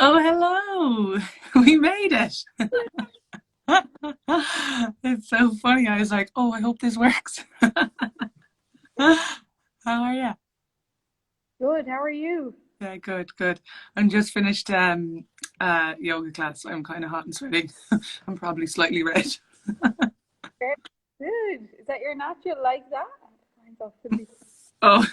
Oh, hello. We made it. It's so funny. I was like, oh, I hope this works. How are you? Good, how are you? Yeah, good, good. I'm just finished yoga class. I'm kind of hot and sweating. I'm probably slightly red. Very good. Is that your natural like that? Mine's off to be- Oh,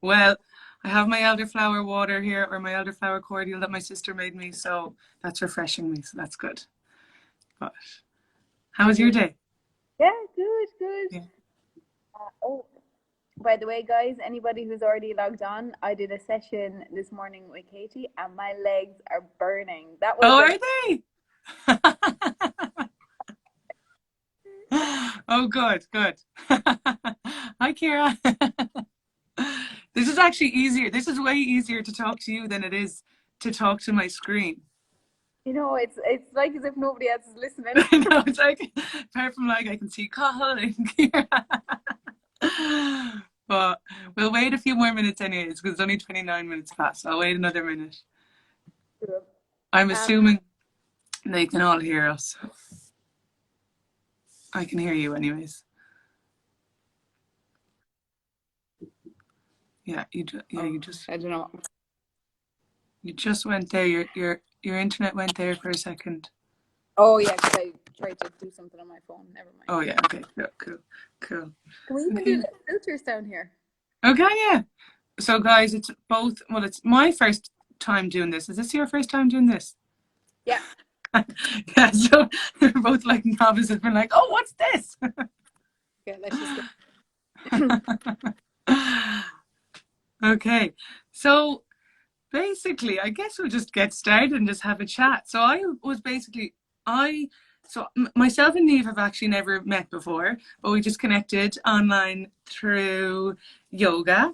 well, I have my elderflower water here, or my elderflower cordial that my sister made me, so that's refreshing me, so that's good. But how was your day? Yeah, good, good. Yeah. Oh, by the way, guys, anybody who's already logged on, I did a session this morning with Katie and my legs are burning. That was Oh, a are they? Oh, good, good. Hi, Kira. This is actually easier. This is way easier to talk to you than it is to talk to my screen. it's like as if nobody else is listening. I know, it's like, apart from like, I can see Cathal and Kira. But we'll wait a few more minutes anyways, because it's only 29 minutes past. So I'll wait another minute. I'm Um, assuming they can all hear us. I can hear you anyways. Yeah, I don't know. you just went there. Your internet went there for a second. Oh yeah, because I tried to do something on my phone. Never mind. Oh yeah, okay, yeah, cool, cool. Can we even do Okay. the filters down here? Okay, yeah. So guys, it's both, well, it's my first time doing this. Is this your first time doing this? Yeah. Yeah, so we're both like novices, been like, oh, what's this? Okay, let's just Okay, so basically, I guess we'll just get started and just have a chat. So I was basically, myself and Neve have actually never met before, but we just connected online through yoga.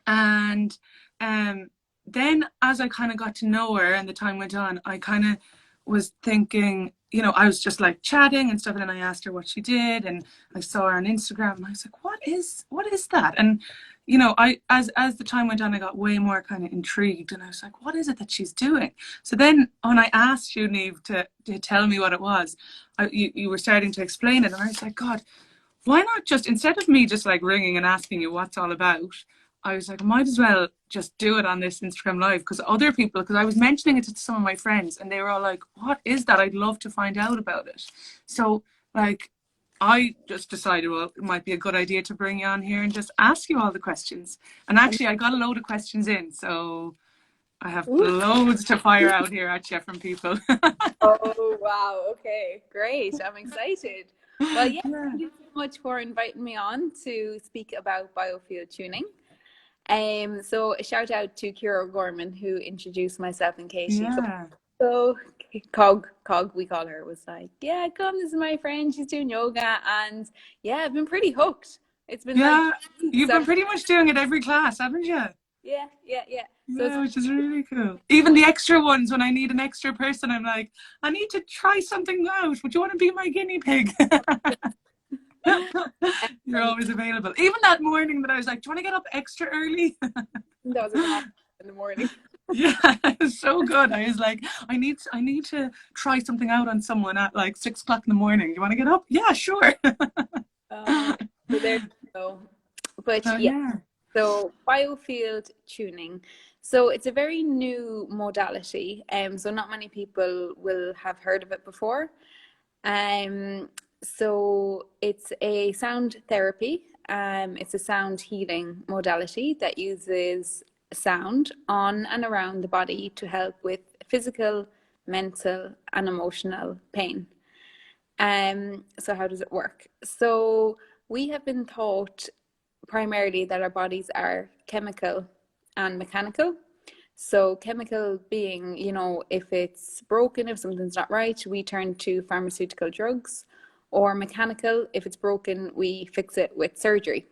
And then as I kind of got to know her and the time went on, I kind of was thinking, I was just like chatting and stuff, and then I asked her what she did, and I saw her on Instagram, and I was like, what is that? And as the time went on, I got way more kind of intrigued, and I was like, what is it that she's doing? So then when I asked you, Neve, to tell me what it was, you were starting to explain it, and I was like, God, why not just, instead of me just like ringing and asking you what's all about, I was like, I might as well just do it on this Instagram live, because I was mentioning it to some of my friends and they were all like, what is that? I'd love to find out about it. So like, I just decided, well, it might be a good idea to bring you on here and just ask you all the questions. And actually I got a load of questions in, so I have loads to fire out here at you from people. Oh, wow. Okay, great. I'm excited. Well, yeah, Yeah. thank you so much for inviting me on to speak about biofield tuning. So a shout out to Ciara Gorman who introduced myself and Katie. Yeah. So Cog, we call her, was like, yeah, come, this is my friend. She's doing yoga, and yeah, I've been pretty hooked. It's been like Yeah. You've been pretty much doing it every class, haven't you? yeah. So it's Yeah, which is really cool. Even the extra ones, when I need an extra person, I'm like, I need to try something out. Would you want to be my guinea pig? You're always available. Even that morning that I was like, do you want to get up extra early? that was like in the morning. Yeah, it was so good. I was like, I need to try something out on someone at like 6 o'clock in the morning. Do you want to get up? Yeah, sure. So there you go. But Oh yeah, yeah. so biofield tuning. So it's a very new modality. So not many people will have heard of it before. So it's a sound therapy. It's a sound healing modality that uses sound on and around the body to help with physical, mental, and emotional pain. So how does it work? So we have been taught primarily that our bodies are chemical and mechanical. So chemical being, if it's broken, if something's not right, we turn to pharmaceutical drugs, or mechanical, if it's broken, we fix it with surgery.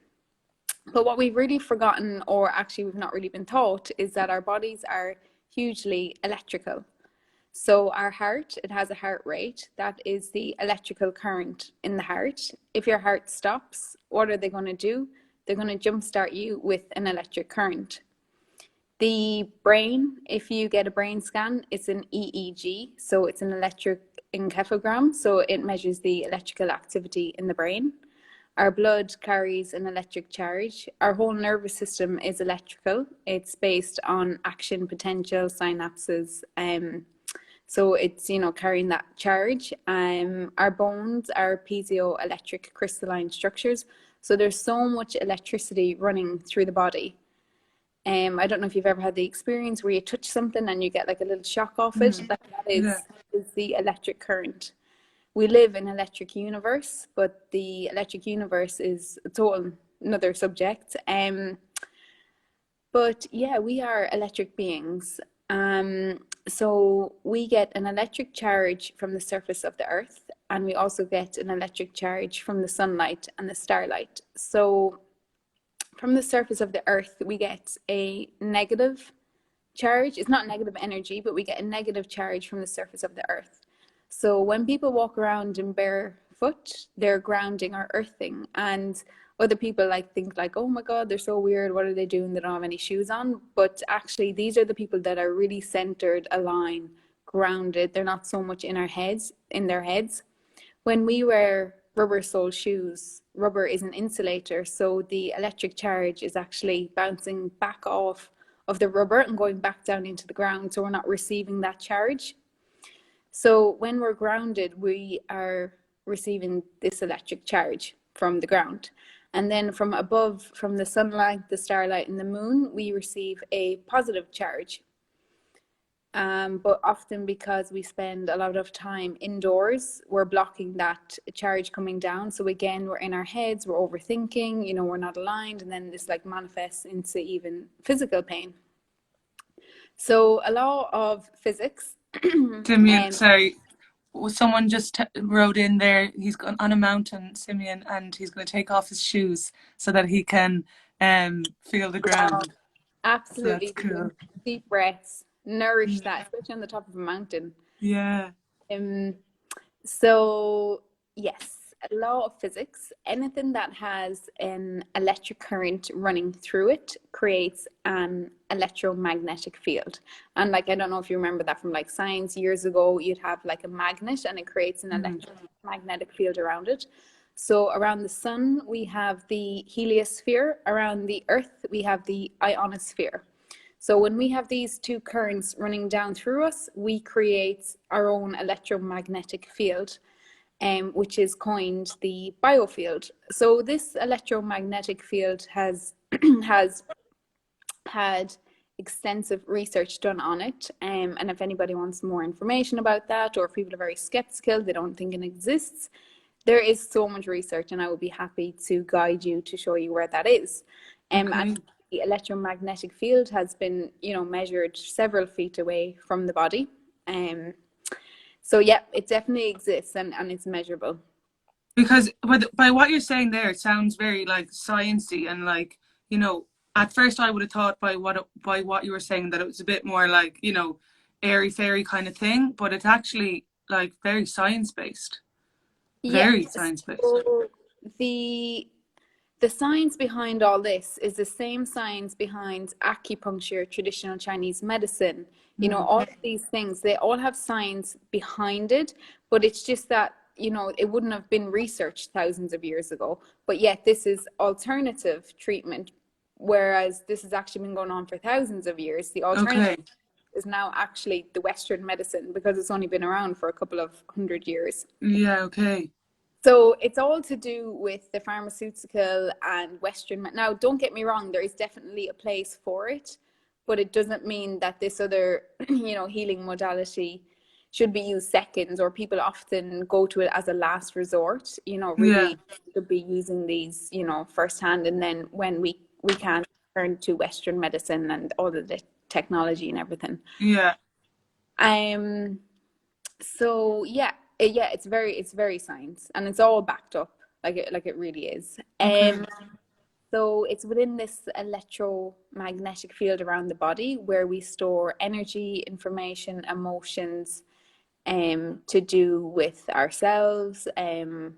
But what we've really forgotten, or actually we've not really been taught, is that our bodies are hugely electrical. So our heart, it has a heart rate. That is the electrical current in the heart. If your heart stops, what are they going to do? They're going to jumpstart you with an electric current. The brain, if you get a brain scan, it's an EEG, so it's an electroencephalogram, so it measures the electrical activity in the brain. Our blood carries an electric charge. Our whole nervous system is electrical. It's based on action potential, synapses. So it's, carrying that charge. Our bones are piezoelectric crystalline structures. So there's so much electricity running through the body. I don't know if you've ever had the experience where you touch something and you get like a little shock off it. That is the electric current. We live in an electric universe, but the electric universe is a total another subject. But yeah, we are electric beings. So we get an electric charge from the surface of the earth, and we also get an electric charge from the sunlight and the starlight. So from the surface of the earth, we get a negative charge. It's not negative energy, but we get a negative charge from the surface of the earth. So when people walk around in barefoot, they're grounding or earthing. And other people think oh my God, they're so weird. What are they doing? They don't have any shoes on. But actually, these are the people that are really centered, aligned, grounded. They're not so much in their heads. When we wear rubber sole shoes, rubber is an insulator, so the electric charge is actually bouncing back off of the rubber and going back down into the ground, so we're not receiving that charge. So when we're grounded, we are receiving this electric charge from the ground, and then from above, from the sunlight, the starlight, and the moon, we receive a positive charge. But often, because we spend a lot of time indoors, we're blocking that charge coming down. So again, we're in our heads, we're overthinking, we're not aligned, and then this manifests into even physical pain. So a law of physics. Simeon, sorry, someone just wrote in there, he's gone on a mountain, Simeon, and he's going to take off his shoes so that he can feel the ground. Absolutely. So that's cool. Deep breaths. Nourish that, especially on the top of a mountain. Yeah. So yes, a law of physics, anything that has an electric current running through it creates an electromagnetic field. And I don't know if you remember that from science years ago, you'd have a magnet and it creates an electromagnetic field around it. So around the sun, we have the heliosphere. Around the earth, we have the ionosphere. So when we have these two currents running down through us, we create our own electromagnetic field, which is coined the biofield. So this electromagnetic field has had extensive research done on it. And if anybody wants more information about that, or if people are very skeptical, they don't think it exists, there is so much research, and I would be happy to guide you to show you where that is. And the electromagnetic field has been, measured several feet away from the body. So yeah, it definitely exists, and it's measurable. Because by what you're saying there, it sounds very sciencey, and at first I would have thought by what you were saying that it was a bit more airy fairy kind of thing, but it's actually very science-based. Very science-based. So the science behind all this is the same science behind acupuncture, traditional Chinese medicine, all of these things, they all have science behind it, but it's just that, it wouldn't have been researched thousands of years ago, but yet this is alternative treatment, whereas this has actually been going on for thousands of years. The alternative is now actually the Western medicine, because it's only been around for a couple of 100 years. Yeah, okay. So it's all to do with the pharmaceutical and Western. Now, don't get me wrong, there is definitely a place for it, but it doesn't mean that this other, healing modality should be used second, or people often go to it as a last resort. Really should be using these, firsthand, and then when we can turn to Western medicine and all of the technology and everything. Yeah. So yeah, it's very science, and it's all backed up, like it really is. So it's within this electromagnetic field around the body where we store energy, information, emotions, to do with ourselves, and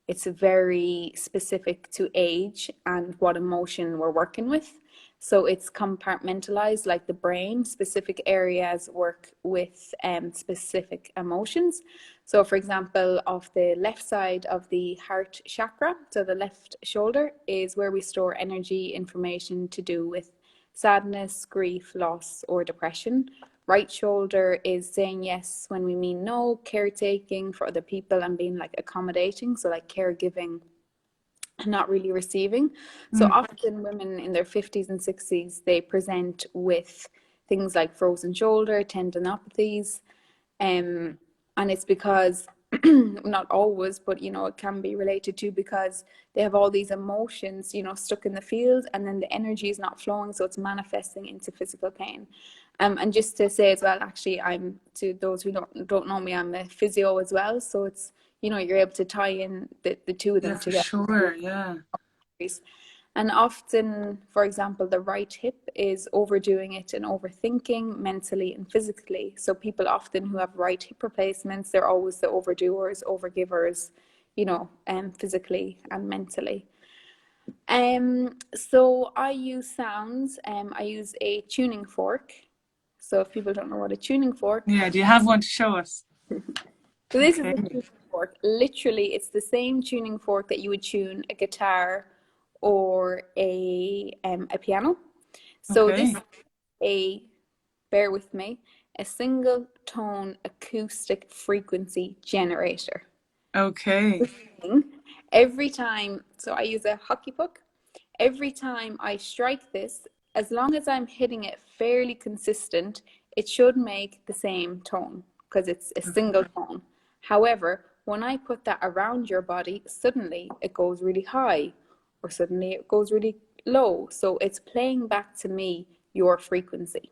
it's very specific to age and what emotion we're working with. So it's compartmentalized like the brain. Specific areas work with specific emotions. So for example, of the left side of the heart chakra, so the left shoulder is where we store energy, information to do with sadness, grief, loss, or depression. Right shoulder is saying yes when we mean no, caretaking for other people and being like accommodating, so like caregiving and not really receiving. So often women in their 50s and 60s, they present with things like frozen shoulder, tendinopathies, and it's because not always, but you know, it can be related to because they have all these emotions, you know, stuck in the field, and then the energy is not flowing, so it's manifesting into physical pain. And just to say as well, actually, I'm, to those who don't know me, I'm a physio as well, so it's, you know, you're able to tie in the two of them Yeah, for together. sure. Yeah. And often, for example, the right hip is overdoing it and overthinking mentally and physically. So people often who have right hip replacements, they're always the overdoers, overgivers, you know, physically and mentally. So I use sounds. I use a tuning fork. So if people don't know what a tuning fork, Yeah. Do you have one to show us? so this is Okay. a tuning fork. Literally, it's the same tuning fork that you would tune a guitar or a piano. So this is bear with me, a single tone acoustic frequency generator. Okay. Every time, so I use a hockey puck. Every time I strike this, as long as I'm hitting it fairly consistent, it should make the same tone because it's a single tone. However, when I put that around your body, suddenly it goes really high or suddenly it goes really low. So it's playing back to me your frequency.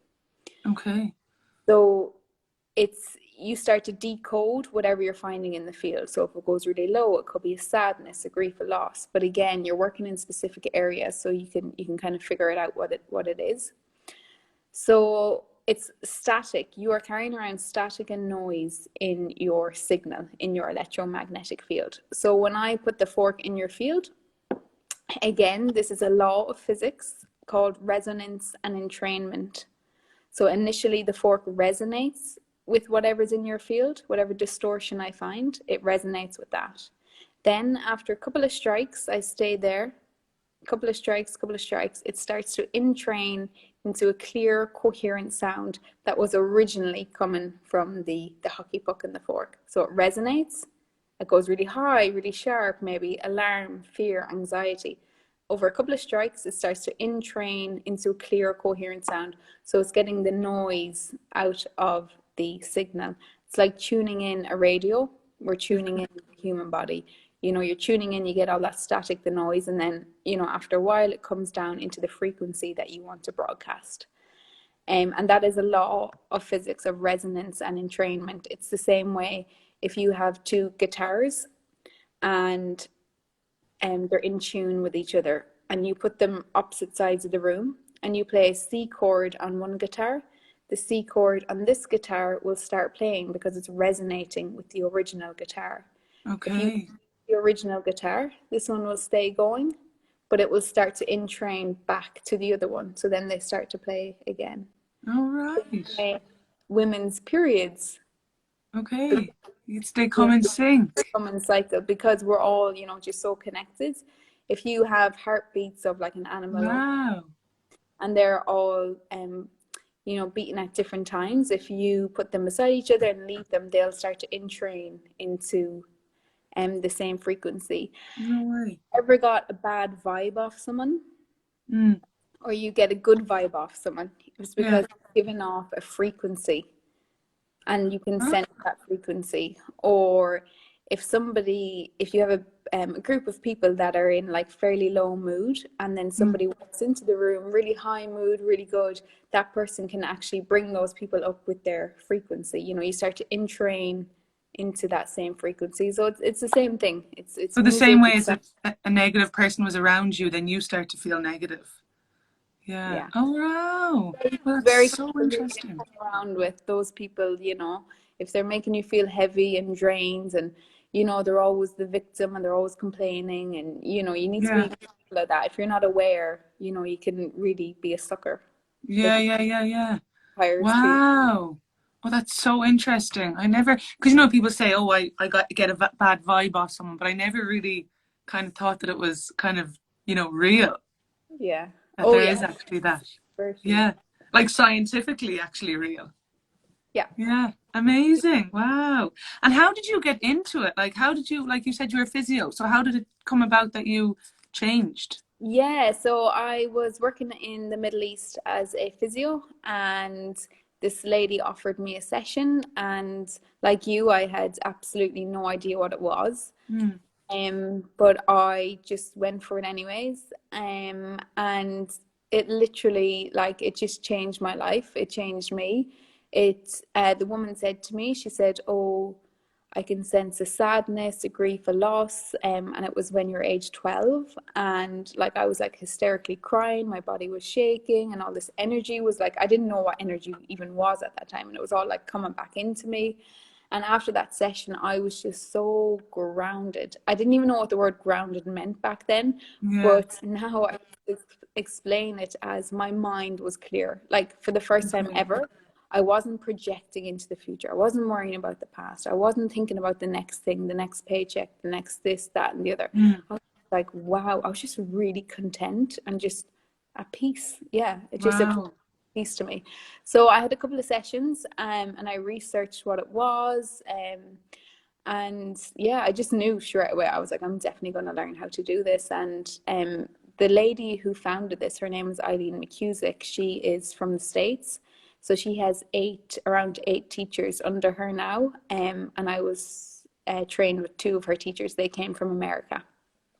Okay. So it's, you start to decode whatever you're finding in the field. So if it goes really low, it could be a sadness, a grief, a loss. But again, you're working in specific areas, so you can kind of figure it out what it is. So it's static. You are carrying around static and noise in your signal, in your electromagnetic field. So when I put the fork in your field, again, this is a law of physics called resonance and entrainment. So initially the fork resonates with whatever's in your field, whatever distortion I find, it resonates with that. Then after a couple of strikes, I stay there, couple of strikes, it starts to entrain into a clear, coherent sound that was originally coming from the hockey puck and the fork. So it resonates, it goes really high, really sharp, maybe alarm, fear, anxiety. Over a couple of strikes, it starts to entrain into a clear, coherent sound. So it's getting the noise out of the signal. It's like tuning in a radio. We're tuning in the human body. You know, you're tuning in, you get all that static, the noise, and then, you know, after a while, it comes down into the frequency that you want to broadcast. And that is a law of physics of resonance and entrainment. It's the same way if you have two guitars and they're in tune with each other, and you put them opposite sides of the room and you play a C chord on one guitar, the C chord on this guitar will start playing because it's resonating with the original guitar. Okay. If you the original guitar, this one will stay going, but it will start to entrain back to the other one. So then they start to play again. All right. Women's periods. Okay. They come in sync. Come in cycle because we're all, you know, just so connected. If you have heartbeats of like an animal, Wow. and they're all you know, beating at different times, if you put them beside each other and leave them, they'll start to entrain into the same frequency. No way. Ever got a bad vibe off someone? Or you get a good vibe off someone? It's because it's giving off a frequency and you can sense that frequency. Or if you have a group of people that are in like fairly low mood, and then somebody walks into the room really high mood, really good, that person can actually bring those people up with their frequency. You know, you start to entrain into that same frequency. So it's the same thing. It's So the same way as if a negative person was around you, then you start to feel negative. Yeah. Oh wow. Well, that's very so interesting. around with those people, you know, if they're making you feel heavy and drained, and you know, they're always the victim and they're always complaining, and you know, you need to be Yeah. careful of that. If you're not aware, you know, you can really be a sucker. Yeah, Like yeah, yeah, yeah. fires too. Wow. Well, that's so interesting. I never, because people say, oh, I got get a bad vibe off someone, but I never really kind of thought that it was kind of, real, Yeah. that Oh there yeah. is actually that. Version. Yeah. Like scientifically actually real. Yeah. Yeah. Amazing. Wow. And how did you get into it? Like, how did you, like you said, you were physio. So how did it come about that you changed? Yeah, so I was working in the Middle East as a physio, and this lady offered me a session, and like you, I had absolutely no idea what it was. Mm. But I just went for it anyways. And it literally, like, it just changed my life. It changed me. The woman said to me, she said, "Oh, I can sense a sadness, a grief, a loss." And it was when you're age 12. And like, I was like hysterically crying. My body was shaking, and all this energy was like, I didn't know what energy even was at that time. And it was all like coming back into me. And after that session, I was just so grounded. I didn't even know what the word grounded meant back then, Yeah. but now I explain it as my mind was clear. Like for the first time Okay. ever, I wasn't projecting into the future. I wasn't worrying about the past. I wasn't thinking about the next thing, the next paycheck, the next this, that, and the other. Mm. I was like, wow, I was just really content and just at peace. Yeah, it just a Wow. peace to me. So I had a couple of sessions, and I researched what it was. And yeah, I just knew straight away. I was like, I'm definitely going to learn how to do this. And the lady who founded this, her name is 𝐬𝐤𝐚𝐦𝐡. She is from the States. So she has around eight teachers under her now. And I was trained with two of her teachers. They came from America.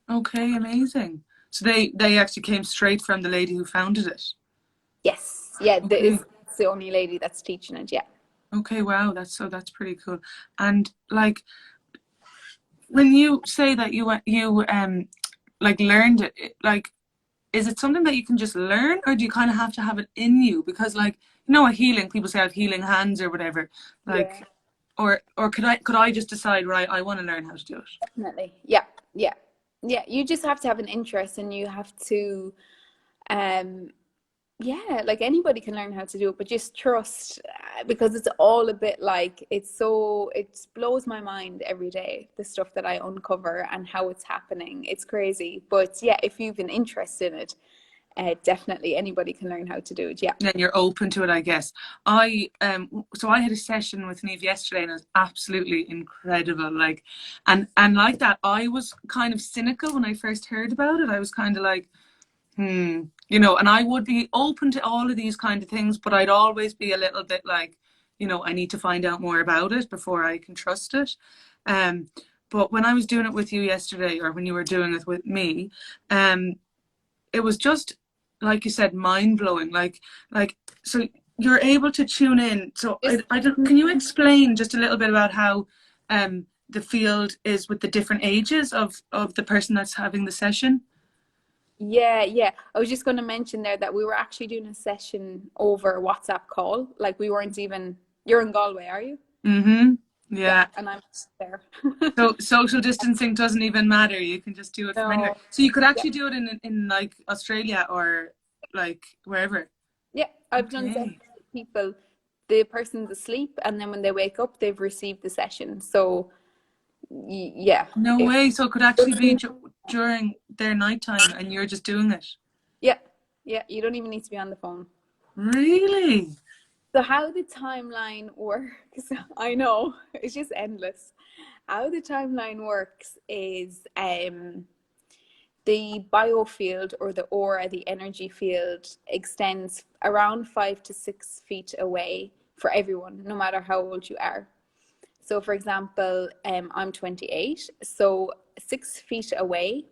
Okay, amazing. So they actually came straight from the lady who founded it. Yes. Yeah, Okay. it's the only lady that's teaching it. Yeah. Okay, wow, that's pretty cool. And like when you say that you like learned it, like is it something that you can just learn, or do you kind of have to have it in you? Because like a healing, people say I have healing hands or whatever. Yeah. Like or could I just decide, right, I want to learn how to do it? Definitely. Yeah. Yeah. Yeah. You just have to have an interest, and you have to um yeah, like anybody can learn how to do it, but just trust, because it's all a bit like, it blows my mind every day, the stuff that I uncover and how it's happening. It's crazy. But yeah, if you've an interest in it, definitely anybody can learn how to do it. Yeah. Then you're open to it, I guess. So I had a session with Neve yesterday, and it was absolutely incredible. Like, and like that, I was kind of cynical when I first heard about it. I was kind of like, and I would be open to all of these kind of things, but I'd always be a little bit like, I need to find out more about it before I can trust it. But when I was doing it with you yesterday, or when you were doing it with me, it was just, like you said, mind blowing. Like, so you're able to tune in. So I don't, can you explain just a little bit about how the field is with the different ages of the person that's having the session? Yeah, yeah. I was just going to mention there that we were actually doing a session over WhatsApp call. Like, we weren't even, you're in Galway, are you? Mm-hmm. Yeah, Yeah. and I'm there. So social distancing doesn't even matter. You can just do it from anywhere. No. So you could Yeah. actually do it in like Australia or like wherever. Yeah, I've done sessions Okay. with people. The person's asleep, and then when they wake up, they've received the session. So, yeah, No if way. So it could actually be during their nighttime and you're just doing it. yeah, yeah, you don't even need to be on the phone. Really? So how the timeline works, I know it's just endless. How the timeline works is the biofield, or the aura, the energy field, extends around 5 to 6 feet away for everyone, no matter how old you are. So, for example, I'm 28, so 6 feet away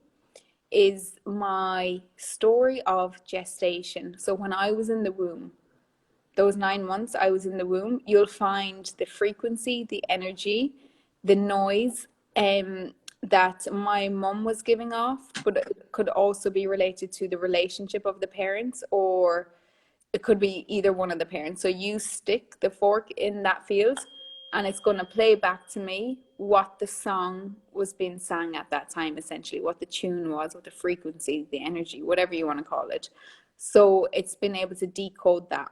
is my story of gestation. So, when I was in the womb, those 9 months I was in the womb, you'll find the frequency, the energy, the noise that my mum was giving off, but it could also be related to the relationship of the parents, or it could be either one of the parents. So you stick the fork in that field, and it's going to play back to me what the song was being sang at that time, essentially, what the tune was, what the frequency, the energy, whatever you want to call it. So it's been able to decode that.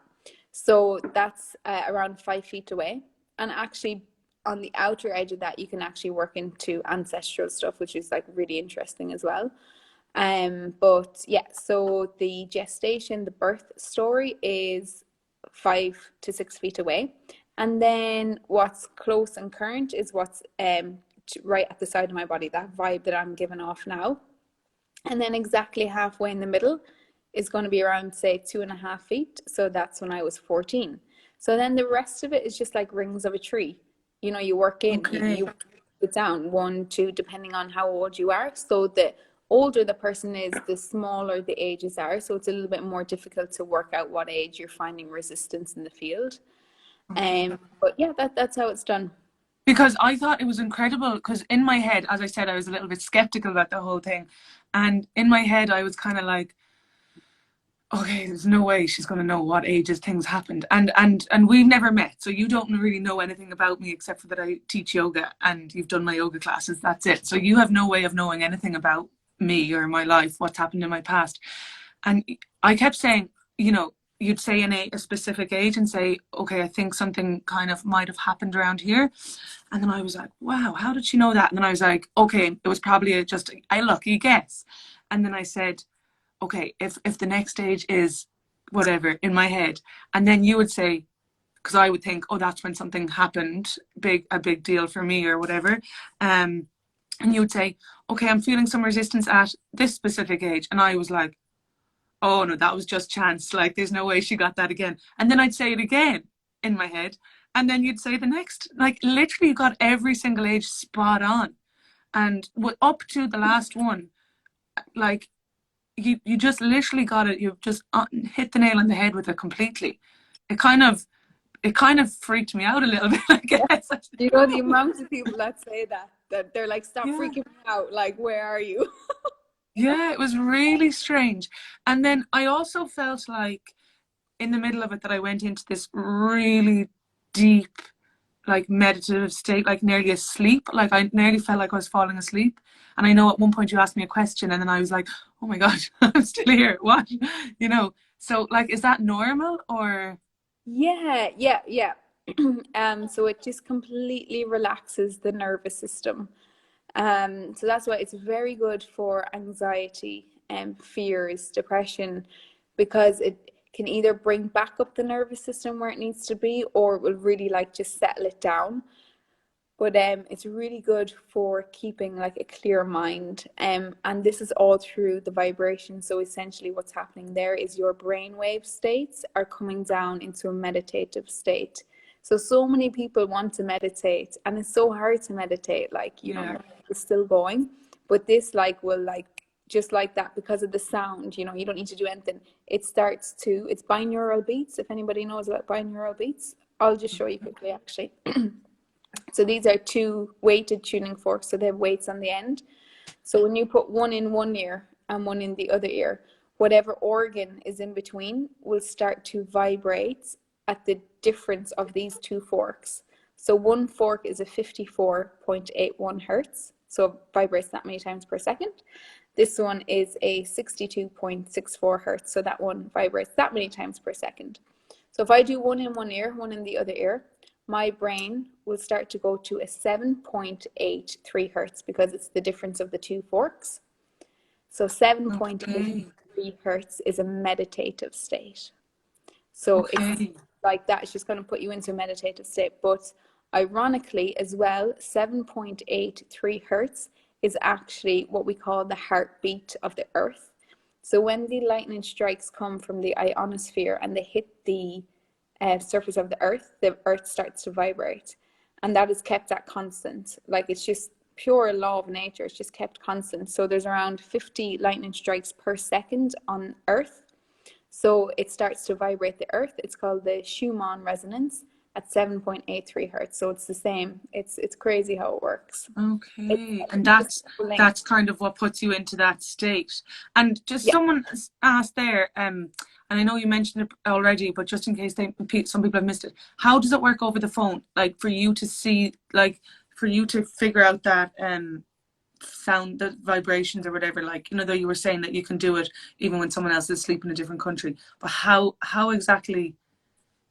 So that's around 5 feet away. And actually, on the outer edge of that, you can actually work into ancestral stuff, which is like really interesting as well. But yeah, so the gestation, the birth story is 5 to 6 feet away. And then what's close and current is what's right at the side of my body, that vibe that I'm giving off now. And then exactly halfway in the middle is going to be around, say, 2.5 feet. So that's when I was 14. So then the rest of it is just like rings of a tree. You know, you work in, you put down 1, 2, depending on how old you are. So the older the person is, the smaller the ages are. So it's a little bit more difficult to work out what age you're finding resistance in the field. But yeah, that's how it's done. Because I thought it was incredible, because in my head, as I said, I was a little bit skeptical about the whole thing. And in my head, I was kind of like, okay, there's no way she's going to know what ages things happened. And we've never met, so you don't really know anything about me except for that I teach yoga and you've done my yoga classes. That's it. So you have no way of knowing anything about me or my life, what's happened in my past. And I kept saying, you know, you'd say a specific age and say, okay, I think something kind of might have happened around here. And then I was like, wow, how did she know that? And then I was like, okay, it was probably just a lucky guess. And then I said, okay, if the next stage is whatever in my head, and then you would say, because I would think, oh, that's when something happened, a big deal for me or whatever. And you would say, okay, I'm feeling some resistance at this specific age. And I was like, oh no, that was just chance. Like, there's no way she got that again. And then I'd say it again in my head. And then you'd say the next, like literally you got every single age spot on. And up to the last one, like you just literally got it. You just hit the nail on the head with it completely. It kind of freaked me out a little bit, I guess. You know, the amount of people that say that they're like, stop freaking me out. Like, where are you? Yeah, it was really strange. And then I also felt like in the middle of it that I went into this really deep, like meditative state, like nearly asleep. Like I nearly felt like I was falling asleep. And I know at one point you asked me a question and then I was like, oh my God, I'm still here. What? You know, so like, is that normal or? Yeah. So it just completely relaxes the nervous system. So that's why it's very good for anxiety and fears, depression, because it can either bring back up the nervous system where it needs to be, or it will really like just settle it down. But it's really good for keeping like a clear mind. And this is all through the vibration. So essentially what's happening there is your brainwave states are coming down into a meditative state. So many people want to meditate and it's so hard to meditate, like, you know, it's still going. But this like will like, just like that, because of the sound, you know, you don't need to do anything. It's binaural beats. If anybody knows about binaural beats, I'll just show you quickly actually. So these are 2 weighted tuning forks. So they have weights on the end. So when you put one in one ear and one in the other ear, whatever organ is in between will start to vibrate at the difference of these 2 forks. So one fork is a 54.81 hertz. So it vibrates that many times per second. This one is a 62.64 hertz. So that one vibrates that many times per second. So if I do one in one ear, one in the other ear, my brain will start to go to a 7.83 hertz because it's the difference of the 2 forks. So 7.83 hertz is a meditative state. So it's like that. It's just going to put you into a meditative state. But ironically as well, 7.83 hertz is actually what we call the heartbeat of the earth. So when the lightning strikes come from the ionosphere and they hit the surface of the earth starts to vibrate, and that is kept at constant. Like, it's just pure law of nature. It's just kept constant. So there's around 50 lightning strikes per second on earth. So it starts to vibrate the earth. It's called the Schumann resonance at 7.83 hertz. So it's the same. It's crazy how it works. Okay. And that's kind of what puts you into that state. And just someone asked there, and I know you mentioned it already, but just in case some people have missed it, how does it work over the phone? Like for you to see, like for you to figure out that sound, the vibrations or whatever, like, you know, though you were saying that you can do it even when someone else is asleep in a different country, but how exactly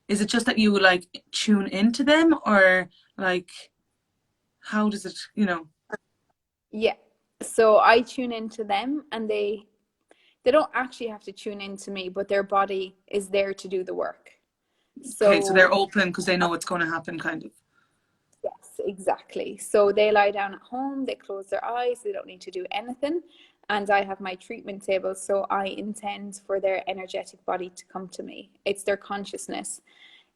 is it? Just that you like tune into them, or like how does it, you know? Yeah. So I tune into them, and they don't actually have to tune into me, but their body is there to do the work. Okay, so So they're open because they know what's going to happen, kind of. yes, exactly. So they lie down at home, they close their eyes, they don't need to do anything. And I have my treatment table, so I intend for their energetic body to come to me. It's their consciousness.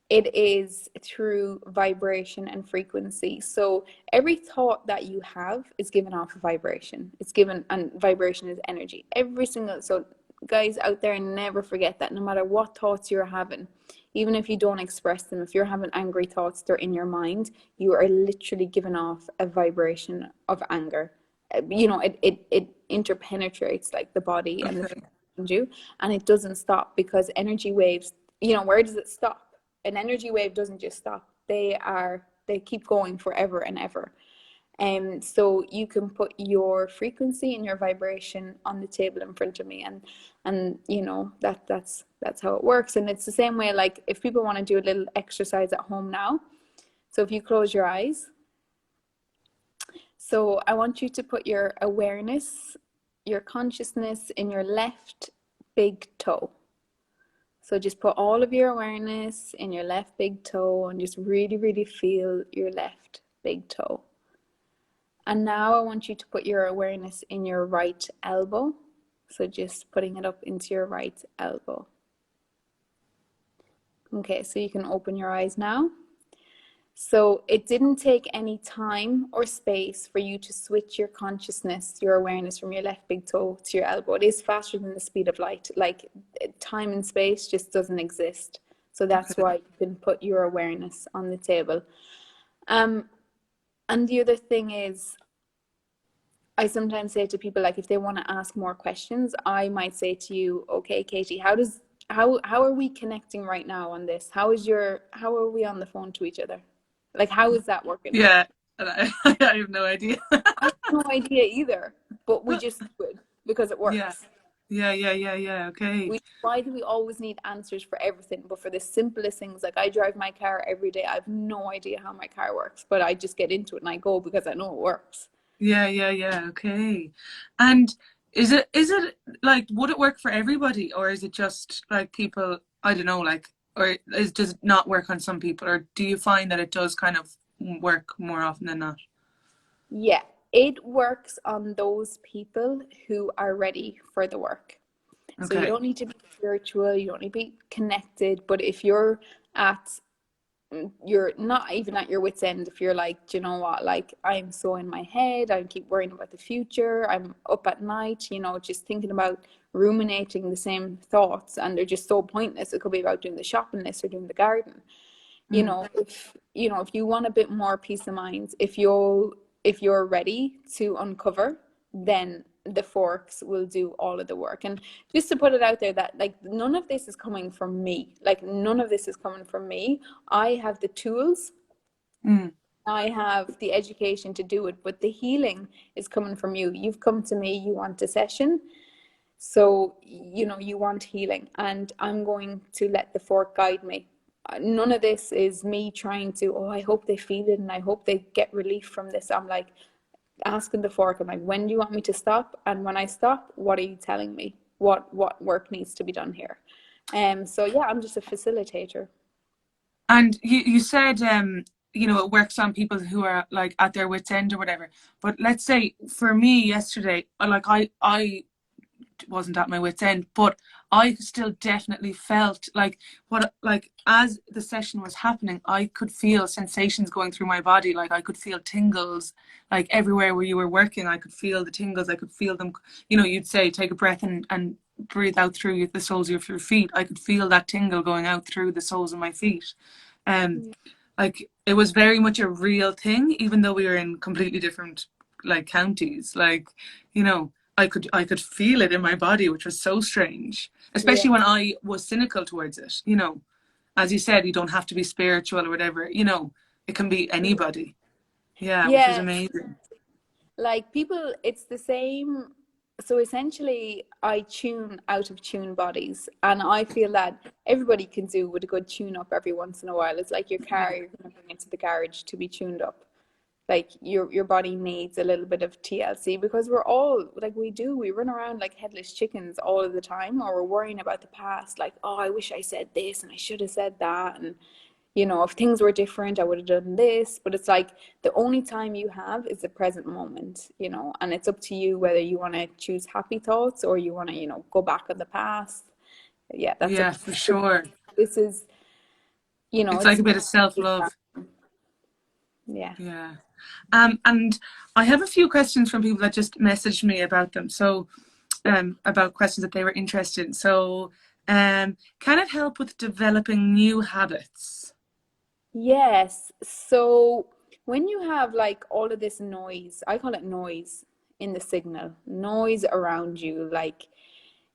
It is through vibration and frequency. So every thought that you have is given off a vibration. It's given, and vibration is energy. Every single, so guys out there, never forget that no matter what thoughts you're having, even if you don't express them, if you're having angry thoughts, they're in your mind, you are literally giving off a vibration of anger. You know, it interpenetrates like the body and the around you, and it doesn't stop, because energy waves, you know, where does it stop? An energy wave doesn't just stop. They keep going forever and ever. And so you can put your frequency and your vibration on the table in front of me, and you know that's how it works. And it's the same way, like if people want to do a little exercise at home now. So if you close your eyes, so I want you to put your awareness, your consciousness in your left big toe. So just put all of your awareness in your left big toe and just really, really feel your left big toe. And now I want you to put your awareness in your right elbow. So just putting it up into your right elbow. Okay, so you can open your eyes now. So it didn't take any time or space for you to switch your consciousness, your awareness from your left big toe to your elbow. It is faster than the speed of light. Like time and space just doesn't exist. So that's why you can put your awareness on the table. And the other thing is, I sometimes say to people, like if they want to ask more questions, I might say to you, okay, Katie, how are we connecting right now on this? How are we on the phone to each other? Like, how is that working? Yeah, I have no idea. I have no idea either, but we just do it because it works. Yeah. Okay. Why do we always need answers for everything? But for the simplest things, like I drive my car every day. I have no idea how my car works, but I just get into it and I go because I know it works. Yeah. Okay. And is it like, would it work for everybody, or is it just like people, I don't know, like, or does it not work on some people, or do you find that it does kind of work more often than not? Yeah, it works on those people who are ready for the work. So you don't need to be spiritual, you don't need to be connected, but if you're not even at your wit's end, if you're like, do you know what, like I'm so in my head, I keep worrying about the future, I'm up at night, you know, just thinking about ruminating the same thoughts, and they're just so pointless. It could be about doing the shopping list or doing the garden. You know, if you want a bit more peace of mind, if you're ready to uncover, then the forks will do all of the work. And just to put it out there, that like none of this is coming from me. Like none of this is coming from me. I have the tools. I have the education to do it, but the healing is coming from you. You've come to me, you want a session. So, you know, you want healing, and I'm going to let the fork guide me. None of this is me trying to, I hope they feel it and I hope they get relief from this. I'm like asking the fork, I'm like, when do you want me to stop? And when I stop, what are you telling me? What work needs to be done here? So yeah, I'm just a facilitator. And you said, you know, it works on people who are like at their wit's end or whatever. But let's say for me yesterday, like I wasn't at my wit's end, but I still definitely felt like as the session was happening, I could feel sensations going through my body. Like I could feel tingles, like everywhere where you were working, I could feel the tingles. I could feel them. You know, you'd say take a breath and breathe out through the soles of your feet. I could feel that tingle going out through the soles of my feet. Like it was very much a real thing, even though we were in completely different like counties. Like, you know, I could feel it in my body, which was so strange, Yeah. especially when I was cynical towards it. As you said, you don't have to be spiritual or whatever. It can be anybody. Yeah, which was Yeah, amazing. like people, it's the same. So essentially, I tune out of tune bodies, and I feel that everybody can do with a good tune up every once in a while. It's like your Yeah, car, you're going to bring it to the garage to be tuned up. Like your body needs a little bit of TLC, because we're all like, we run around like headless chickens all of the time, or we're worrying about the past, like, oh, I wish I said this and I should have said that, and if things were different, I would have done this. But it's like the only time you have is the present moment, and it's up to you whether you want to choose happy thoughts or you want to, go back on the past. Yeah, that's up yeah, to for you. sure. This is, It's like it's a bit of self-love. yeah. Yeah. And I have a few questions from people that just messaged me about them. So, about questions that they were interested in. So, can it help with developing new habits? Yes. So when you have like all of this noise, I call it noise in the signal, noise around you, like,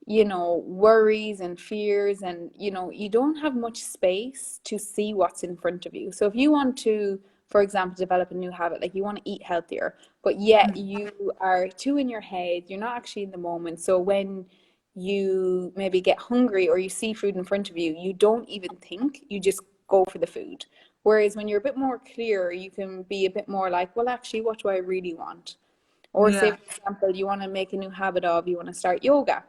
worries and fears, and, you don't have much space to see what's in front of you. So if you want to, for example, develop a new habit, like you want to eat healthier, but yet you are too in your head, you're not actually in the moment. So when you maybe get hungry or you see food in front of you, you don't even think, you just go for the food. Whereas when you're a bit more clear, you can be a bit more like, well, actually, what do I really want? Or say, Yeah, for example, you want to make a new habit of, you want to start yoga.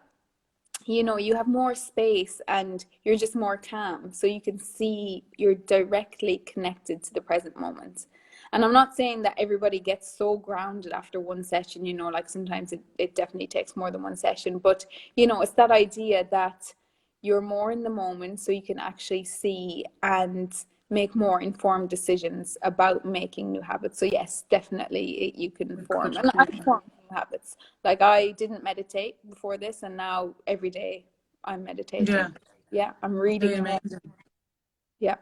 You have more space and you're just more calm. So you can see you're directly connected to the present moment. And I'm not saying that everybody gets so grounded after one session, like sometimes it definitely takes more than one session. But, it's that idea that you're more in the moment so you can actually see and make more informed decisions about making new habits. So yes, definitely you can it form, could. and I form new habits. Like I didn't meditate before this, and now every day I'm Yeah, meditating. Yeah, I'm really reading more. amazing. Yeah.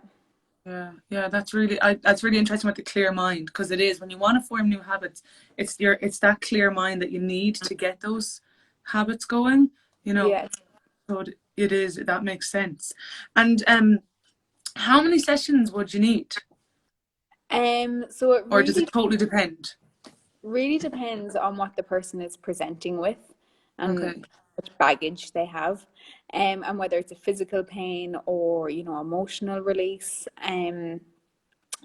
Yeah, that's really interesting about the clear mind, because it is when you want to form new habits, it's that clear mind that you need to get those habits going. You know, Yes. so it is, that makes sense. And how many sessions would you need, So it or does really it totally depend? really depends on what the person is presenting with and Okay. what baggage they have, and whether it's a physical pain or, emotional release.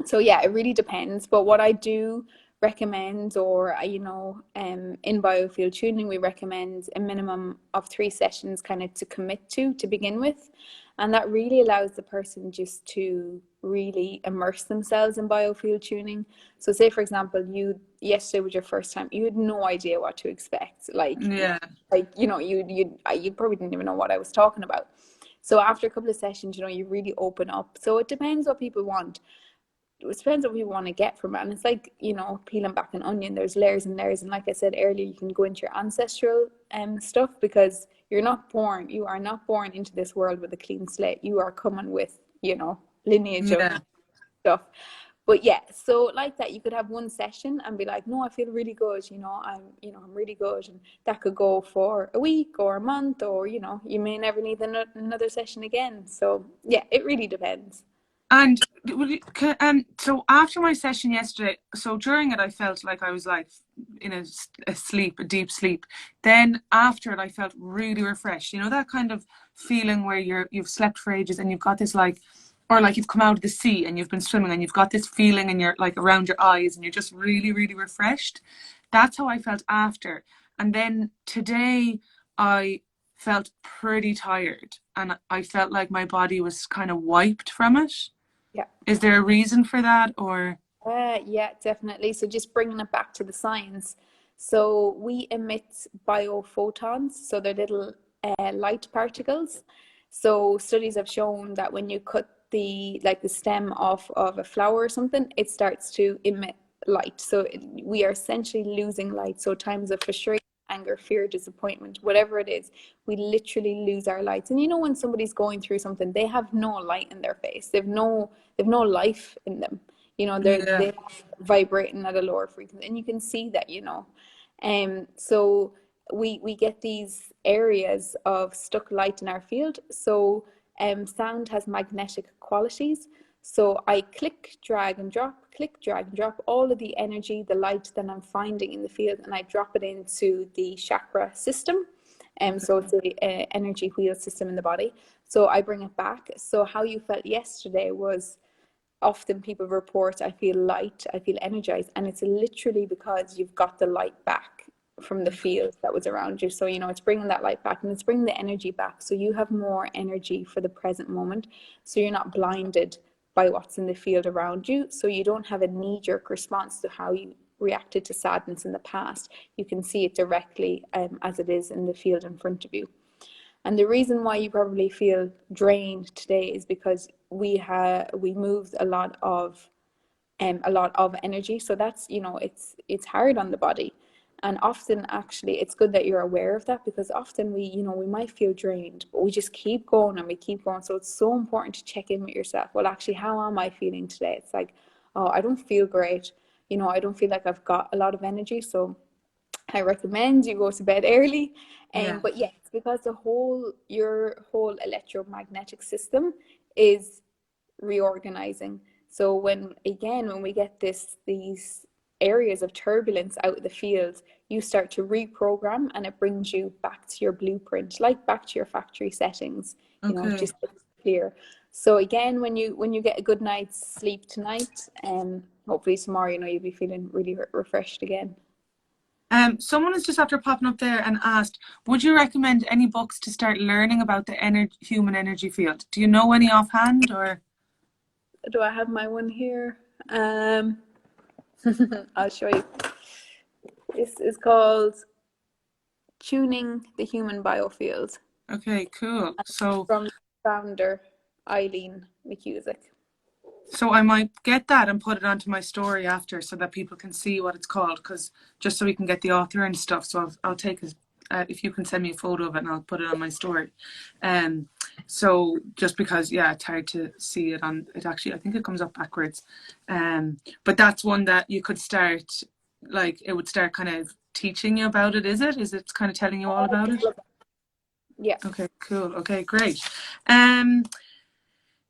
So yeah, it really depends. But what I do recommend, or in Biofield Tuning, we recommend a minimum of 3 sessions kind of to commit to begin with. And that really allows the person just to really immerse themselves in biofield tuning. So say for example, you yesterday was your first time, you had no idea what to expect. Yeah, You probably didn't even know what I was talking about. So after a couple of sessions, you really open up. So it depends what people want. It depends what people want to get from it. And it's like, peeling back an onion, there's layers and layers. And like I said earlier, you can go into your ancestral stuff, because you are not born into this world with a clean slate. You are coming with, lineage of yeah, stuff. But yeah, so like that, you could have one session and be like, no, I feel really good, I'm really good. And that could go for a week or a month, or, you may never need another session again. So yeah, it really depends. and so after my session yesterday, so during it I felt like I was like in a deep sleep. Then after it I felt really refreshed. That kind of feeling where you've slept for ages and you've got this like, or like you've come out of the sea and you've been swimming and you've got this feeling in your, like, around your eyes, and you're just really, really refreshed. That's how I felt after. And then today I felt pretty tired, and I felt like my body was kind of wiped from it. Yeah. Is there a reason for that, or? Yeah, definitely. So just bringing it back to the science. So we emit biophotons, so they're little light particles. So studies have shown that when you cut the stem off of a flower or something, it starts to emit light. So we are essentially losing light. So times of frustration, anger, fear, disappointment, whatever it is, we literally lose our lights. And when somebody's going through something, they have no light in their face. They've no life in them. Yeah, they're vibrating at a lower frequency, and you can see that. So we get these areas of stuck light in our field. So sound has magnetic qualities. So I click, drag and drop all of the energy, the light that I'm finding in the field, and I drop it into the chakra system. So it's a energy wheel system in the body. So I bring it back. So how you felt yesterday was, often people report, I feel light, I feel energized, and it's literally because you've got the light back from the field that was around you. So, you know, it's bringing that light back and it's bringing the energy back. So you have more energy for the present moment. So you're not blinded by what's in the field around you. So you don't have a knee-jerk response to how you reacted to sadness in the past. You can see it directly as it is in the field in front of you. And the reason why you probably feel drained today is because we moved a lot of energy. So that's, you know, it's hard on the body. And often, actually, it's good that you're aware of that, because often we might feel drained, but we just keep going and we keep going. So it's so important to check in with yourself. Well, actually, how am I feeling today? It's like, oh, I don't feel great. You know, I don't feel like I've got a lot of energy. So I recommend you go to bed early. But yeah, it's because your whole electromagnetic system is reorganizing. So when we get these areas of turbulence out of the field, you start to reprogram, and it brings you back to your blueprint, like back to your factory settings. You know, just clear. So again, when you get a good night's sleep tonight, hopefully tomorrow, you know, you'll be feeling really refreshed again. Someone is just after popping up there and asked, would you recommend any books to start learning about the human energy field? Do you know any offhand, or? Do I have my one here? I'll show you. This is called Tuning the Human Biofield. Okay, cool. So from the founder, 𝐬𝐤𝐚𝐦𝐡. So I might get that and put it onto my story after, so that people can see what it's called, because just so we can get the author and stuff. So I'll take it, if you can send me a photo of it, and I'll put it on my story. So just because, yeah, it's hard to see it on it. Actually, I think it comes up backwards. But that's one that you could start, like, it would start kind of teaching you about it. Is it kind of telling you all about it? Yeah. Okay, cool. Okay, great.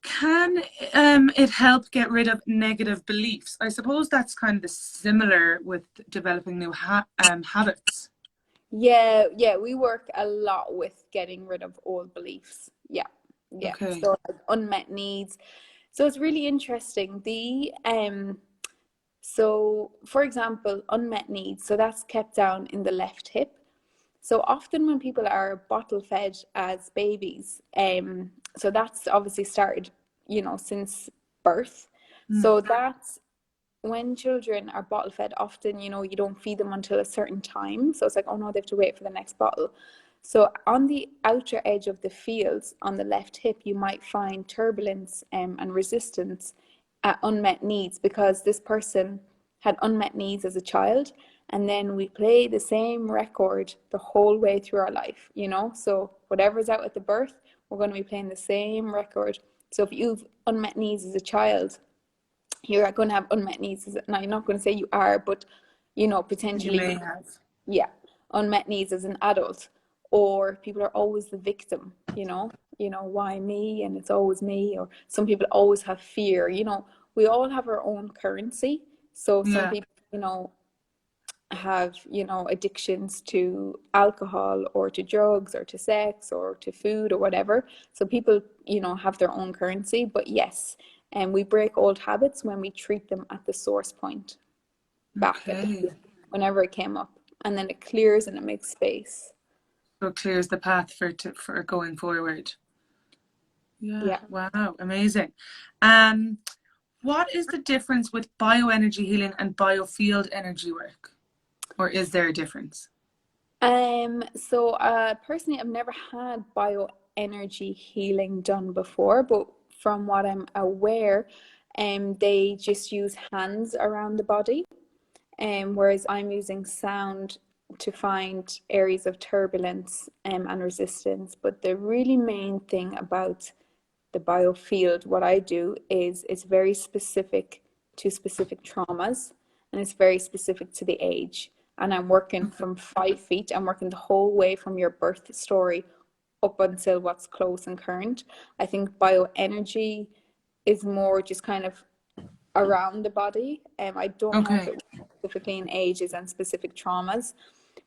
Can it help get rid of negative beliefs? I suppose that's kind of similar with developing new habits. Yeah, we work a lot with getting rid of old beliefs. Yeah. Okay. So like unmet needs. So it's really interesting. So for example, unmet needs. So that's kept down in the left hip. So often when people are bottle fed as babies, so that's obviously started, you know, since birth. So that's when children are bottle fed, often, you know, you don't feed them until a certain time. So it's like, oh no, they have to wait for the next bottle. So on the outer edge of the fields on the left hip, you might find turbulence and resistance at unmet needs, because this person had unmet needs as a child. And then we play the same record the whole way through our life, you know? So whatever's out at the birth, we're going to be playing the same record. So if you've unmet needs as a child, you're going to have unmet needs. Now, you're not going to say you are, but, you know, potentially, you may have. Yeah, unmet needs as an adult. Or people are always the victim, you know, why me? And it's always me. Or some people always have fear, you know. We all have our own currency. So some people, you know, have, you know, addictions to alcohol or to drugs or to sex or to food or whatever. So people, you know, have their own currency. But yes, and we break old habits when we treat them at the source point, back at whenever it came up, and then it clears and it makes space. So it clears the path for going forward. Yeah. Wow, amazing. What is the difference with bioenergy healing and biofield energy work? Or is there a difference? So personally, I've never had bioenergy healing done before, but from what I'm aware, they just use hands around the body, whereas I'm using sound to find areas of turbulence and resistance. But the really main thing about the biofield, what I do is it's very specific to specific traumas, and it's very specific to the age. and I'm working Okay. from 5 feet. I'm working the whole way from your birth story up until what's close and current. I think bioenergy is more just kind of around the body. I don't know if Okay. it was specifically in ages and specific traumas,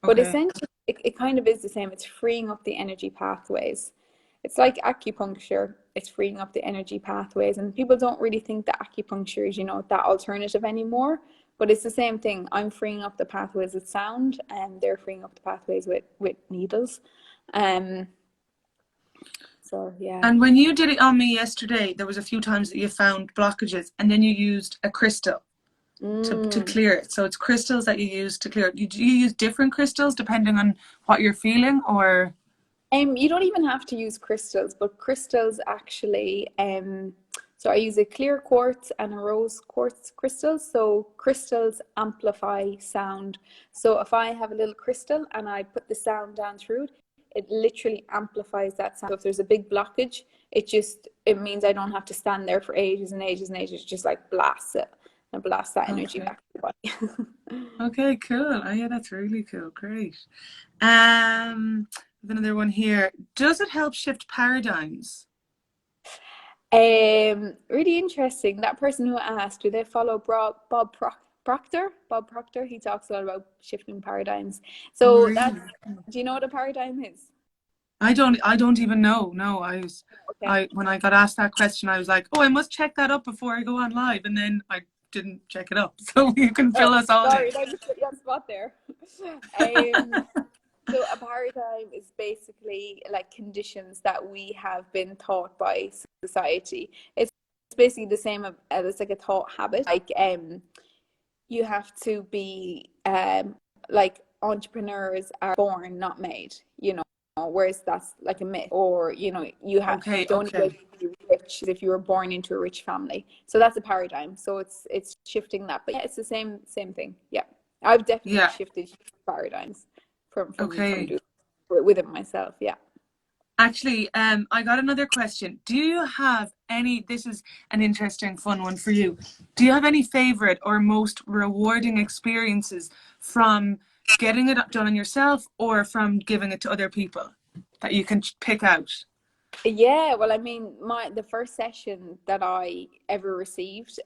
but Okay. essentially it kind of is the same. It's freeing up the energy pathways. It's like acupuncture. It's freeing up the energy pathways, and people don't really think that acupuncture is, that alternative anymore. But it's the same thing. I'm freeing up the pathways with sound, and they're freeing up the pathways with needles. Um, so yeah. And when you did it on me yesterday, there was a few times that you found blockages, and then you used a crystal to Mm. clear it. So it's crystals that you use to clear it. Do you use different crystals depending on what you're feeling, or? You don't even have to use crystals, but crystals actually, so I use a clear quartz and a rose quartz crystal. So crystals amplify sound. So if I have a little crystal and I put the sound down through it, it literally amplifies that sound. So if there's a big blockage, it means I don't have to stand there for ages and ages and ages, just like blast it and blast that energy Okay. back to the body. Okay, cool. Oh yeah, that's really cool. Great. Um, another one here. Does it help shift paradigms? Really interesting. That person who asked, do they follow Proctor? Bob Proctor. He talks a lot about shifting paradigms. Oh, So really? do you know what a paradigm is? I don't even know. No, Okay. when I got asked that question, I was like, oh, I must check that up before I go on live, and then I didn't check it up. So you can Oh, fill us all in. sorry, I just put you on the spot there. Um, so a paradigm is basically like conditions that we have been taught by society. It's basically the same as like a thought habit. Like you have to be like entrepreneurs are born, not made, whereas that's like a myth. Or, Okay, the only way okay. to be rich is if you were born into a rich family. So that's a paradigm. So it's shifting that. But yeah, it's the same thing. Yeah. I've definitely Yeah, shifted paradigms from okay. doing within myself. Yeah. Actually, I got another question. Do you have any, this is an interesting, fun one for you. Do you have any favorite or most rewarding experiences from getting it done on yourself or from giving it to other people that you can pick out? Yeah, well, I mean, the first session that I ever received,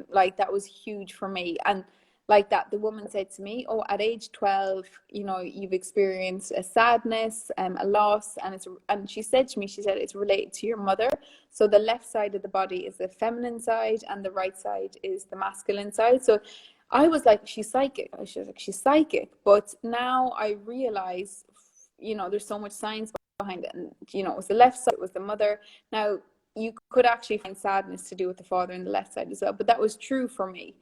like that was huge for me. And like that, the woman said to me, "Oh, at age 12, you've experienced a sadness, a loss, and she said to me, she said it's related to your mother. So the left side of the body is the feminine side, and the right side is the masculine side. So I was like, she's psychic. She was like, she's psychic. But now I realize, there's so much science behind it, and it was the left side, it was the mother. Now you could actually find sadness to do with the father and the left side as well, but that was true for me.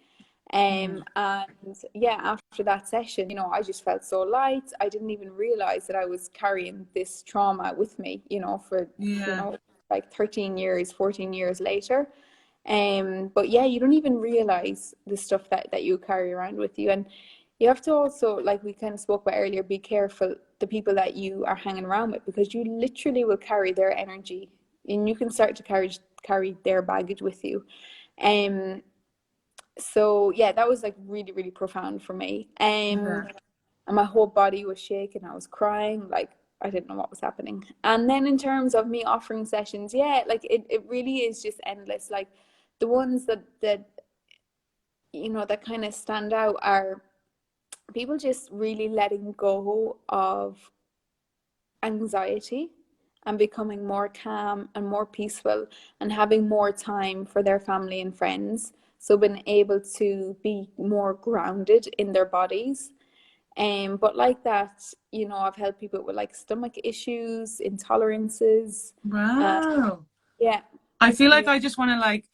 Mm. And yeah, after that session, I just felt so light. I didn't even realize that I was carrying this trauma with me, for Yeah. like 13 years, 14 years later. But yeah, you don't even realize the stuff that you carry around with you. And you have to also, like we kind of spoke about earlier, be careful the people that you are hanging around with, because you literally will carry their energy, and you can start to carry their baggage with you. Um, so yeah, that was like really, really profound for me. Yeah. And my whole body was shaking. I was crying, like I didn't know what was happening. And then in terms of me offering sessions, yeah, like it really is just endless. Like the ones that kind of stand out are people just really letting go of anxiety and becoming more calm and more peaceful and having more time for their family and friends. So being able to be more grounded in their bodies. But like that, I've helped people with like stomach issues, intolerances. Uh, Wow. yeah, I feel like yeah. I just want to like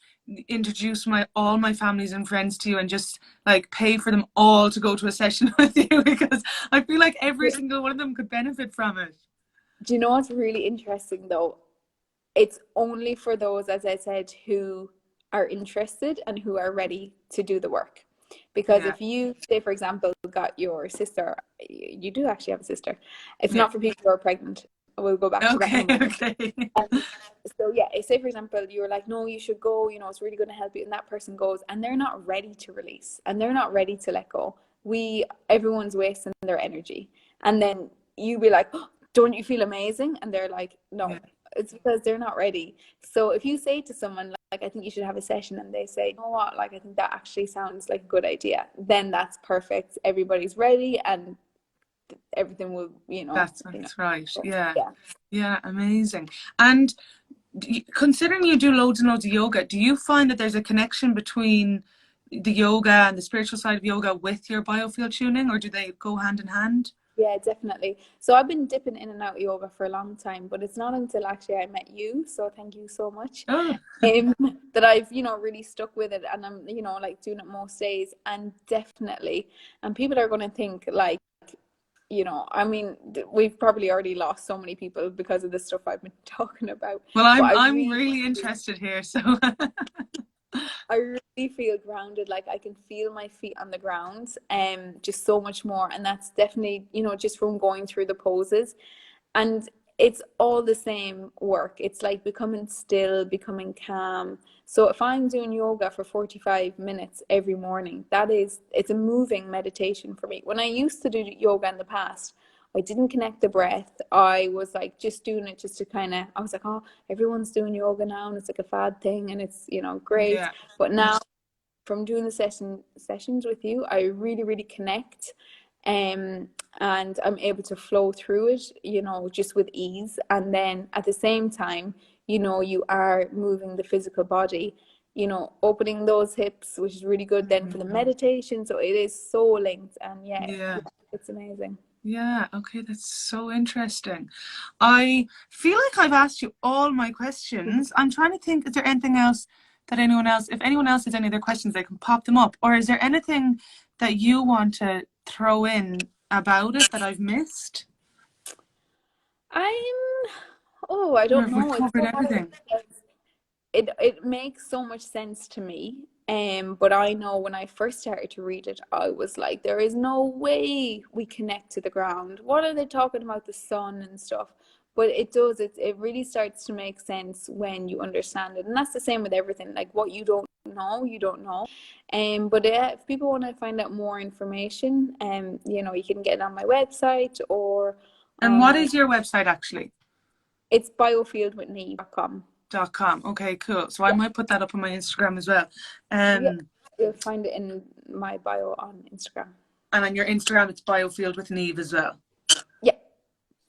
introduce my all my families and friends to you and just like pay for them all to go to a session with you because I feel like every single one of them could benefit from it. Do you know what's really interesting though? It's only for those, as I said, who are interested and who are ready to do the work. Because Yeah. if you, say, for example, got your sister, you do actually have a sister. It's Yeah. not for people who are pregnant. We'll go back to that in a Okay. moment. Okay. So yeah, say for example, you're like, no, you should go, it's really going to help you. And that person goes and they're not ready to release and they're not ready to let go. everyone's wasting their energy. And then you be like, oh, don't you feel amazing? And they're like, no. Yeah. It's because they're not ready. So if you say to someone, like, I think you should have a session, and they say, you know what, like, I think that actually sounds like a good idea, then that's perfect. Everybody's ready, and everything will, That's right. so, Yeah. yeah. Yeah, amazing. And considering you do loads and loads of yoga, do you find that there's a connection between the yoga and the spiritual side of yoga with your biofield tuning, or do they go hand in hand? Yeah, definitely. So I've been dipping in and out of yoga for a long time, but it's not until actually I met you, so thank you so much, Oh, that I've, really stuck with it, and I'm, like doing it most days, and definitely, and people are going to think like, I mean, we've probably already lost so many people because of the stuff I've been talking about, well, but I'm really interested here, so I really feel grounded. Like, I can feel my feet on the ground, just so much more. And that's definitely, just from going through the poses. And it's all the same work. It's like becoming still, becoming calm. So if I'm doing yoga for 45 minutes every morning, it's a moving meditation for me. When I used to do yoga in the past, I didn't connect the breath. I was like just doing it just to I was like, oh, everyone's doing yoga now, and it's like a fad thing, and it's, great. yeah, But now, from doing the sessions with you, I really, really connect. And I'm able to flow through it, just with ease. And then at the same time, you are moving the physical body, opening those hips, which is really good then for the meditation. So it is so linked, and yeah. it's amazing. Yeah, okay, that's so interesting. I feel like I've asked you all my questions. I'm trying to think, is there anything else that if anyone else has any other questions, they can pop them up. Or is there anything that you want to throw in about it that I've missed? I Or don't have we know. It's covered so hard everything? because it makes so much sense to me. But I know when I first started to read it, I was like, there is no way we connect to the ground. What are they talking about, the sun and stuff? But it does, it really starts to make sense when you understand it. And that's the same with everything. Like, what you don't know, you don't know. But yeah, if people want to find out more information, you can get it on my website or And what on, is your website actually? it's biofieldwithneve.com. .com. Okay, cool. So I Yeah. might put that up on my Instagram as well. Yeah, you'll find it in my bio on Instagram. And on your Instagram, it's Biofield with Neve as well. Yeah.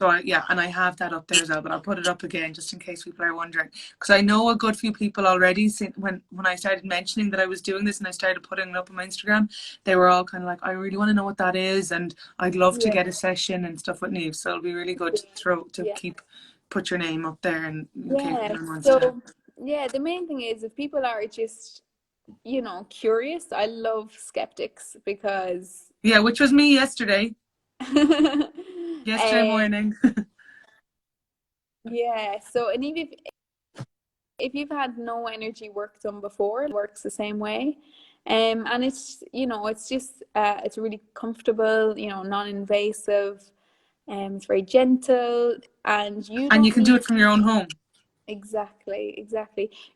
So and I have that up there as well, but I'll put it up again just in case people are wondering. Because I know a good few people already, when I started mentioning that I was doing this and I started putting it up on my Instagram, they were all kind of like, I really want to know what that is, and I'd love to Yeah. get a session and stuff with Neve. So it'll be really good to put your name up there in case anyone wants to. So the main thing is, if people are just, curious, I love skeptics because which was me yesterday. Yesterday um, morning. so, and even if you've had no energy work done before, it works the same way. And it's, it's just it's really comfortable, non-invasive, it's very gentle, and you And you don't can do need it from your own home. Exactly.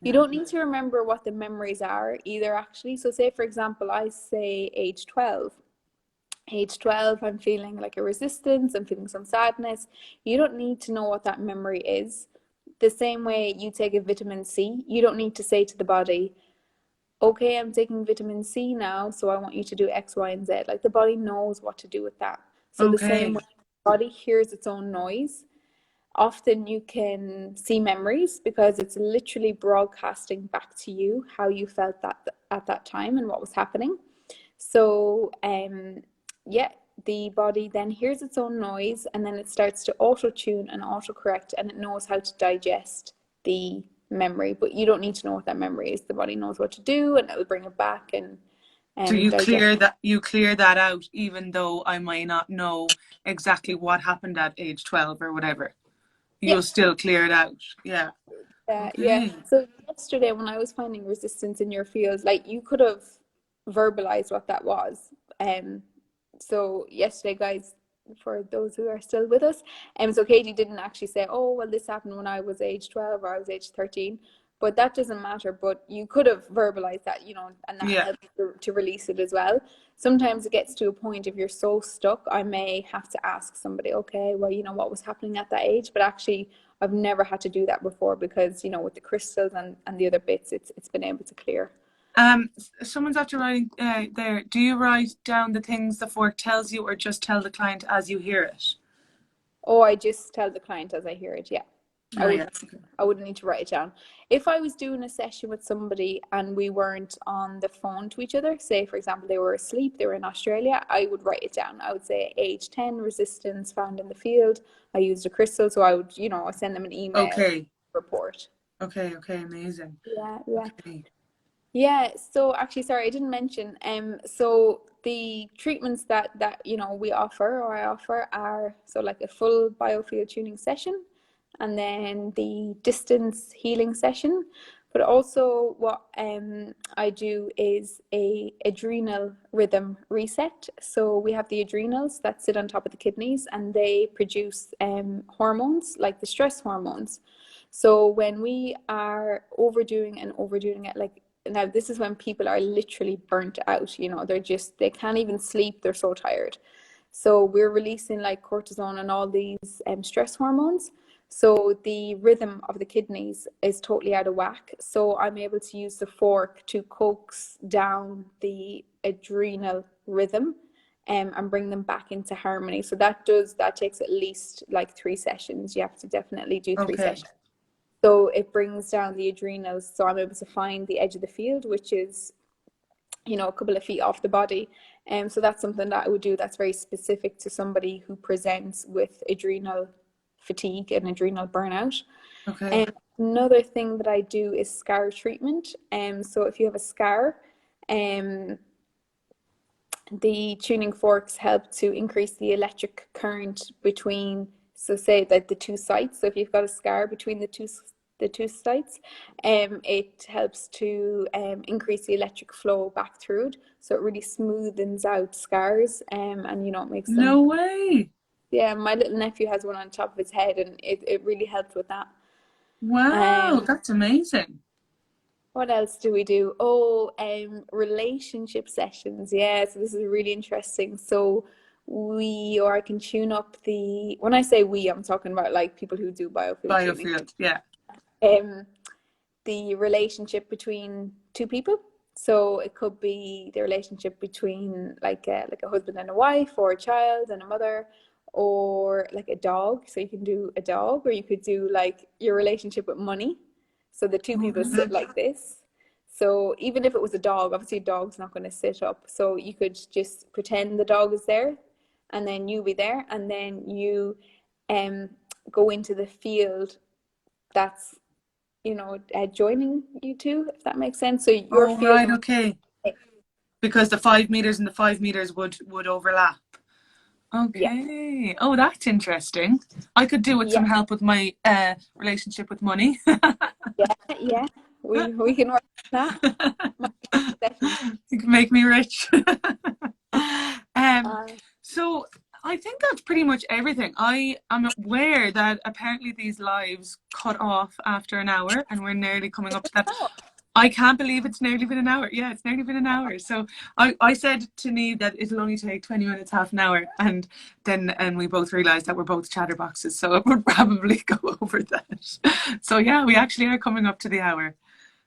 You don't need to remember what the memories are either, actually. So say, for example, I say age 12. Age 12, I'm feeling like a resistance, I'm feeling some sadness. You don't need to know what that memory is. The same way you take a vitamin C, you don't need to say to the body, okay, I'm taking vitamin C now, so I want you to do X, Y, and Z. Like, the body knows what to do with that. So the same Okay. way the body hears its own noise, often you can see memories because it's literally broadcasting back to you how you felt that at that time and what was happening. So the body then hears its own noise, and then it starts to auto-tune and autocorrect, and it knows how to digest the memory. But you don't need to know what that memory is. The body knows what to do, and it will bring it back and So you digest. clear that out, even though I might not know exactly what happened at age 12 or whatever. Yeah. You'll still clear it out. Yeah. Yeah. Okay. So yesterday, when I was finding resistance in your field, like, you could have verbalized what that was. So yesterday, guys, for those who are still with us, so Katie didn't actually say, "Oh, well, this happened when I was age 12 or I was age 13," but that doesn't matter. But you could have verbalized that, you know, and that Yeah. helps to release it as well. Sometimes it gets to a point, if you're so stuck, I may have to ask somebody, okay, well, you know, what was happening at that age? But actually, I've never had to do that before because, you know, with the crystals and the other bits, it's been able to clear. Someone's after writing there. Do you write down the things the fork tells you, or just tell the client as you hear it? Oh, I just tell the client as I hear it. Yeah. Oh, yeah. Okay. I wouldn't need to write it down. If I was doing a session with somebody and we weren't on the phone to each other, say for example they were asleep, they were in Australia, I would write it down. I would say age 10, resistance found in the field. I used a crystal, so I would, you know, send them an email report. Okay, amazing. Yeah. Okay. Yeah, so actually, sorry, I didn't mention. So the treatments that you know we offer, or I offer, are so like a full biofield tuning session, and then the distance healing session. But also, what I do is a adrenal rhythm reset. So we have the adrenals that sit on top of the kidneys, and they produce hormones like the stress hormones. So when we are overdoing it, like now this is when people are literally burnt out, you know, they can't even sleep, they're so tired. So we're releasing like cortisol and all these stress hormones. So the rhythm of the kidneys is totally out of whack. So I'm able to use the fork to coax down the adrenal rhythm and bring them back into harmony. So that takes at least like 3 sessions. You have to definitely do 3 sessions. So it brings down the adrenals. So I'm able to find the edge of the field, which is, you know, a couple of feet off the body. So that's something that I would do that's very specific to somebody who presents with adrenal fatigue and adrenal burnout. Okay. Another thing that I do is scar treatment. So if you have a scar, the tuning forks help to increase the electric current between, so say that the 2 sites. So if you've got a scar between the two sites, it helps to increase the electric flow back through it. So it really smoothens out scars, and you know, it makes them. No way. Yeah, my little nephew has one on top of his head, and it really helped with that. Wow, that's amazing. What else do we do? Oh, relationship sessions. Yeah, so this is really interesting. So I can tune up when I say we, I'm talking about like people who do biofield tuning. Yeah. The relationship between 2 people. So it could be the relationship between like a husband and a wife, or a child and a mother, or like a dog. So you can do a dog, or you could do like your relationship with money. So the 2 people sit like this. So even if it was a dog, obviously a dog's not going to sit up. So you could just pretend the dog is there, and then you be there, and then you go into the field that's, you know, joining you 2, if that makes sense. So your field. Right, okay. Because the 5 meters and the 5 meters would overlap. Okay. Yeah. Oh, that's interesting. I could do with some help with my relationship with money. Yeah. We can work on that. You can make me rich. So I think that's pretty much everything. I am aware that apparently these lives cut off after an hour, and we're nearly coming up to that. I can't believe it's nearly been an hour. Yeah, it's nearly been an hour. So I said to Niamh that it'll only take 20 minutes, half an hour. And we both realised that we're both chatterboxes. So it would probably go over that. So yeah, we actually are coming up to the hour.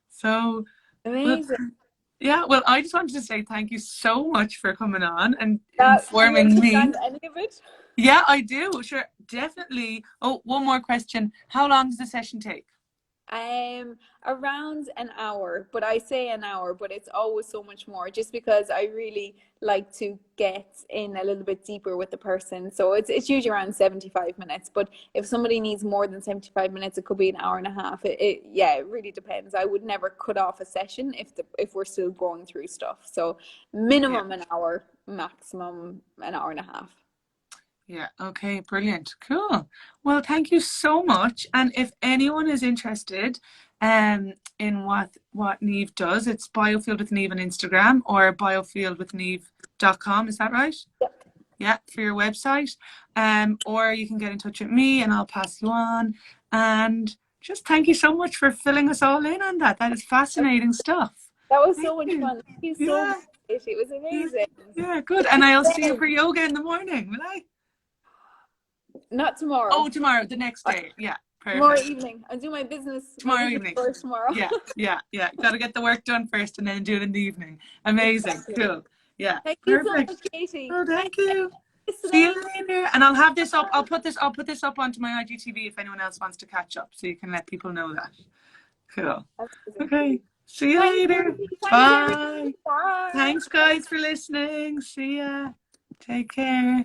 So amazing. Well, I just wanted to say thank you so much for coming on and informing me. Any of it? Yeah, I do. Sure, definitely. Oh, one more question. How long does the session take? Around an hour, but I say an hour, but it's always so much more, just because I really like to get in a little bit deeper with the person. So it's usually around 75 minutes, but if somebody needs more than 75 minutes, it could be an hour and a half. It really depends. I would never cut off a session if we're still going through stuff. So minimum an hour, maximum an hour and a half. Yeah, okay, brilliant. Cool. Well, thank you so much. And if anyone is interested in what 𝐬𝐈 does, it's Biofield with 𝐬𝐈 on Instagram, or biofieldwithniamh.com, is that right? Yep. Yeah, for your website. Or you can get in touch with me and I'll pass you on. And just thank you so much for filling us all in on that. That is fascinating stuff. That was Thank so much you. fun. Thank you so Yeah. much, Katie. It was Yeah. amazing. Yeah, good. And I'll see you for yoga in the morning, will I? Not tomorrow. Oh, tomorrow, the next day. Yeah, Tomorrow perfect. evening. I'll do my business. Tomorrow evening. First tomorrow. Yeah. Got to get the work done first and then do it in the evening. Amazing. Exactly. Cool. Yeah. Thank you so Perfect. much, Katie. Oh, thank you. See Listening. you later. And I'll have this up. I'll put this up onto my IGTV if anyone else wants to catch up, so you can let people know that. Cool. Okay. See you later. Bye. Bye. Thanks, guys, for listening. See ya. Take care.